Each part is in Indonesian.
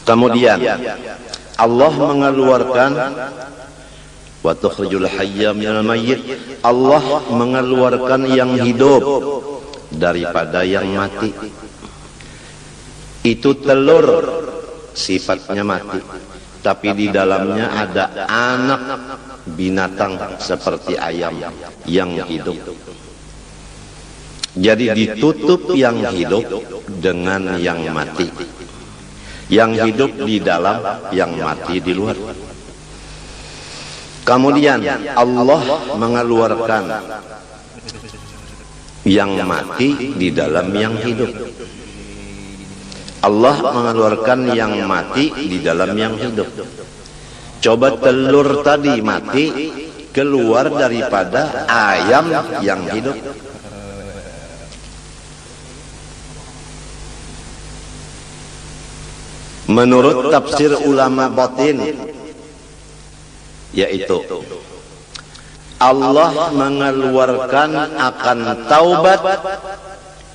Kemudian Allah mengeluarkan wa tukhrijul hayya minal mayyit, Allah mengeluarkan yang hidup daripada yang mati. Itu telur sifatnya mati, tapi di dalamnya ada anak binatang seperti ayam yang hidup. Jadi ditutup yang hidup dengan yang mati. Yang hidup di dalam, yang mati di luar. Kemudian Allah mengeluarkan yang mati di dalam yang hidup. Allah mengeluarkan yang mati di dalam yang hidup. Coba telur tadi mati keluar daripada ayam yang hidup. Menurut tafsir ulama batin, yaitu Allah mengeluarkan akan taubat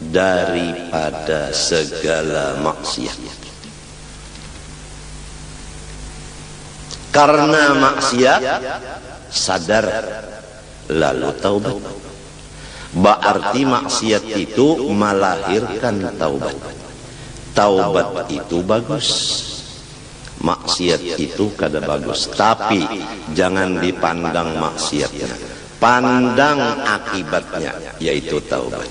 daripada segala maksiat. Karena maksiat sadar lalu taubat. Berarti maksiat itu melahirkan taubat. Taubat itu bagus, maksiat itu kada bagus. Tapi jangan dipandang maksiatnya, pandang akibatnya, yaitu taubat.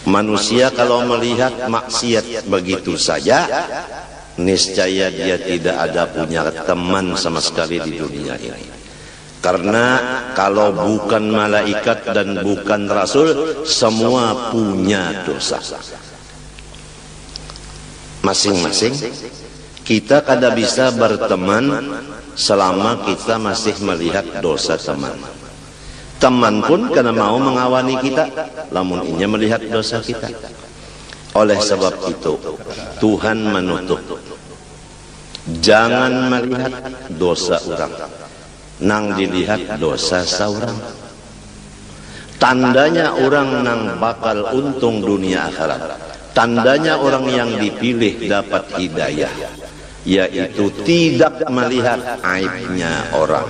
Manusia kalau melihat maksiat begitu saja, niscaya dia tidak ada punya teman sama sekali di dunia ini. Karena kalau bukan malaikat dan bukan rasul, semua punya dosa. Masing-masing kita kada bisa berteman selama kita masih melihat dosa teman. Teman pun kada mau mengawani kita lamun inya melihat dosa kita. Oleh sebab itu Tuhan menutup, jangan melihat dosa orang, nang dilihat dosa saurang. Tandanya orang nang bakal untung dunia akhirat, tandanya orang yang dipilih dapat hidayah, yaitu tidak melihat aibnya orang,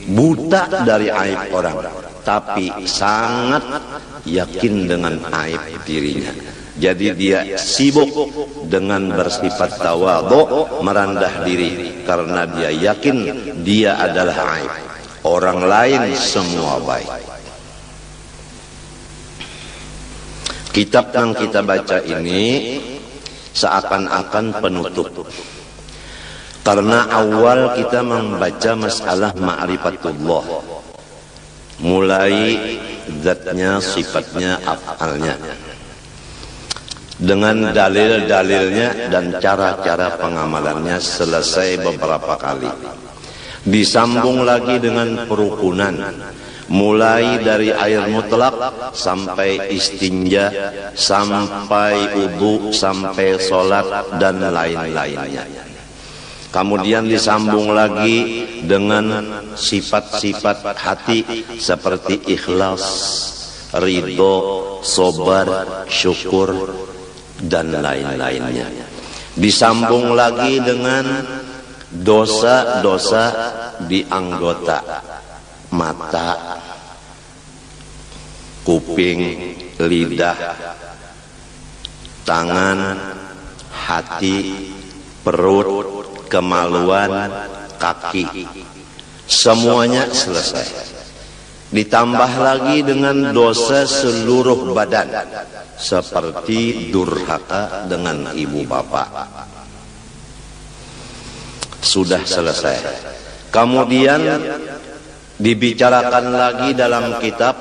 buta dari aib orang, tapi sangat yakin dengan aib dirinya. Jadi dia sibuk dengan bersifat tawadhu, merendah diri, karena dia yakin dia adalah aib, orang lain semua baik. Kitab yang kita baca ini seakan-akan penutup. Karena awal kita membaca masalah ma'rifatullah, mulai zatnya, sifatnya, af'alnya, dengan dalil-dalilnya dan cara-cara pengamalannya selesai beberapa kali. Disambung lagi dengan perukunan, mulai dari air mutlak sampai istinja, sampai wudu, sampai sholat dan lain-lainnya. Kemudian disambung lagi dengan sifat-sifat hati seperti ikhlas, ridho, sabar, syukur dan lain-lainnya. Disambung lagi dengan dosa-dosa di anggota mata, kuping, lidah, tangan, hati, perut, kemaluan, kaki. Semuanya selesai. Ditambah lagi dengan dosa seluruh badan, seperti durhaka dengan ibu bapak. Sudah selesai. Kemudian dibicarakan lagi dalam kitab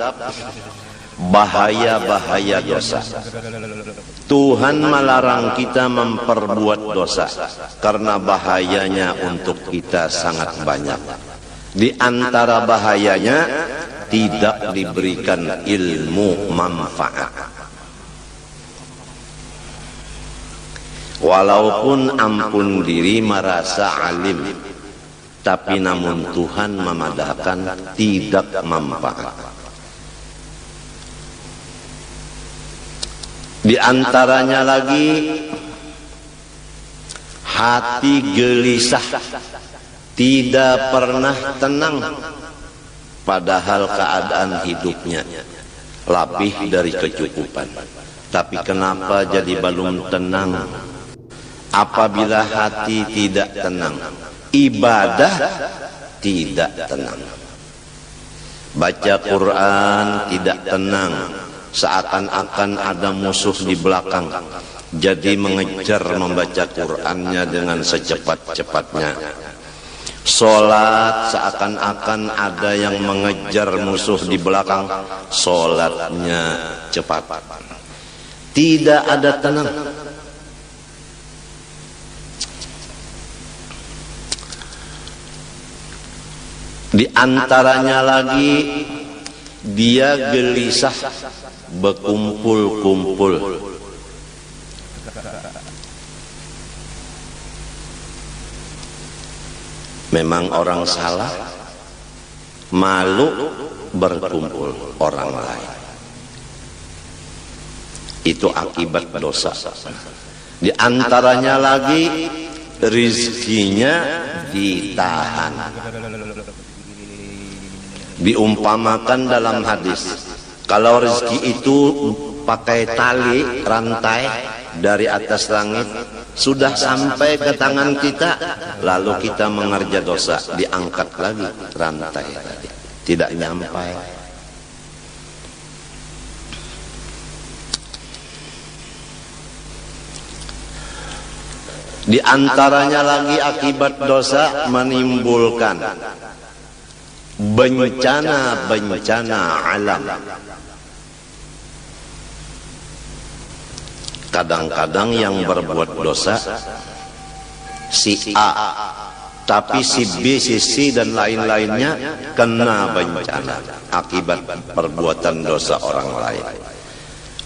bahaya-bahaya dosa. Tuhan melarang kita memperbuat dosa karena bahayanya untuk kita sangat banyak. Di antara bahayanya tidak diberikan ilmu manfaat. Walaupun ampun diri merasa alim, tapi namun Tuhan memadahkan tidak manfaat. Di antaranya lagi hati gelisah, tidak pernah tenang, padahal keadaan hidupnya lebih dari kecukupan. Tapi kenapa jadi belum tenang? Apabila hati tidak tenang, ibadah tidak tenang. Baca Quran tidak tenang, seakan-akan ada musuh di belakang, jadi mengejar membaca Qurannya dengan secepat-cepatnya. Sholat seakan-akan ada yang mengejar musuh di belakang, sholatnya cepat. Tidak ada tenang. Di antaranya lagi dia gelisah, berkumpul-kumpul. Memang orang salah, malu berkumpul orang lain. Itu akibat dosa. Di antaranya lagi rizkinya ditahan. Diumpamakan dalam hadis, kalau rezeki itu pakai tali rantai dari atas langit, sudah sampai ke tangan kita, lalu kita mengerja dosa, diangkat lagi rantai tadi, tidak nyampai. Di antaranya lagi akibat dosa menimbulkan bencana-bencana alam. Kadang-kadang yang berbuat dosa si A, tapi si B, si C dan lain-lainnya kena bencana akibat perbuatan dosa orang lain.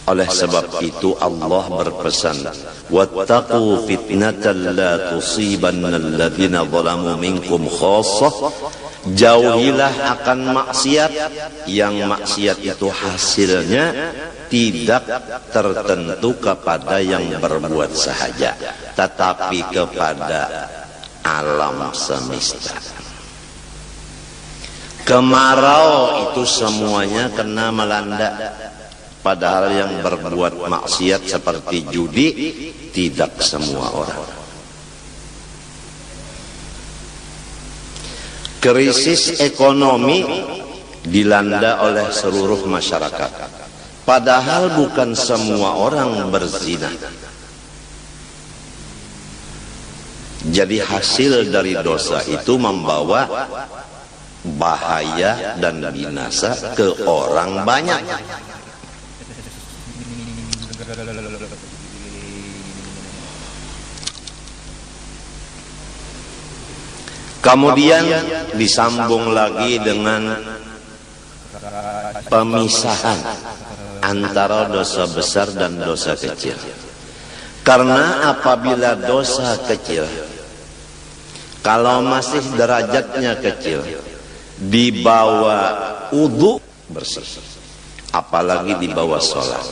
Oleh sebab itu Allah berpesan, wattaqu fitnatan la tusibanna alladziina zalamu minkum khassah. Jauhilah akan maksiat, yang maksiat itu hasilnya tidak tertentu kepada yang berbuat sahaja, tetapi kepada alam semesta. Kemarau itu semuanya kena melanda, padahal yang berbuat maksiat seperti judi tidak semua orang. Krisis ekonomi dilanda oleh seluruh masyarakat, padahal bukan semua orang berzina. Jadi hasil dari dosa itu membawa bahaya dan binasa ke orang banyak. Kemudian disambung lagi dengan pemisahan antara dosa besar dan dosa kecil. Karena apabila dosa kecil, kalau masih derajatnya kecil, dibawa wudu bersih, apalagi dibawa sholat.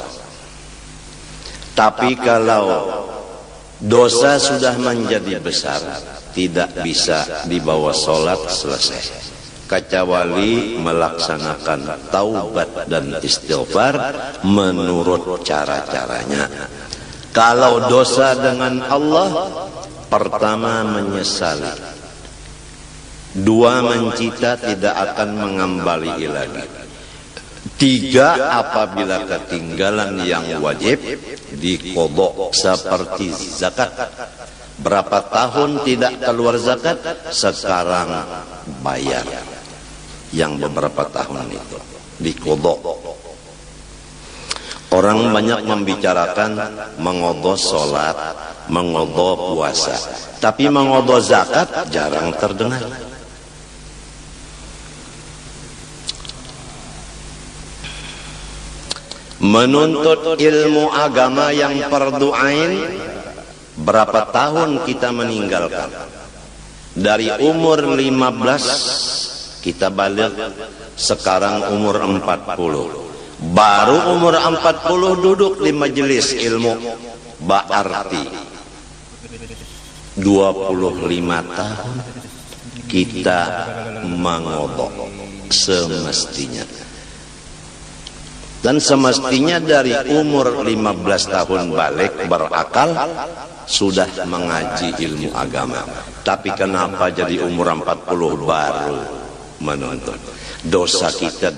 Tapi kalau dosa sudah menjadi besar, tidak bisa dibawa sholat selesai, kecuali melaksanakan taubat dan istighfar menurut cara-caranya. Kalau dosa dengan Allah, pertama menyesali, dua mencita tidak akan mengembali lagi, tiga apabila ketinggalan yang wajib diqodok seperti zakat. Berapa tahun tidak keluar zakat, sekarang bayar yang beberapa tahun itu diqodok. Orang banyak membicarakan mengodok sholat, mengodok puasa, tapi mengodok zakat jarang terdengar. Menuntut ilmu agama yang fardu ain, berapa tahun kita meninggalkan? Dari umur 15 kita balik, sekarang umur 40. Baru umur 40 duduk di majelis ilmu, berarti 25 tahun kita mengodok semestinya. Dan semestinya dari umur 15 tahun balik berakal sudah mengaji ilmu agama. Tapi kenapa jadi umur 40 baru menuntut? Dosa kita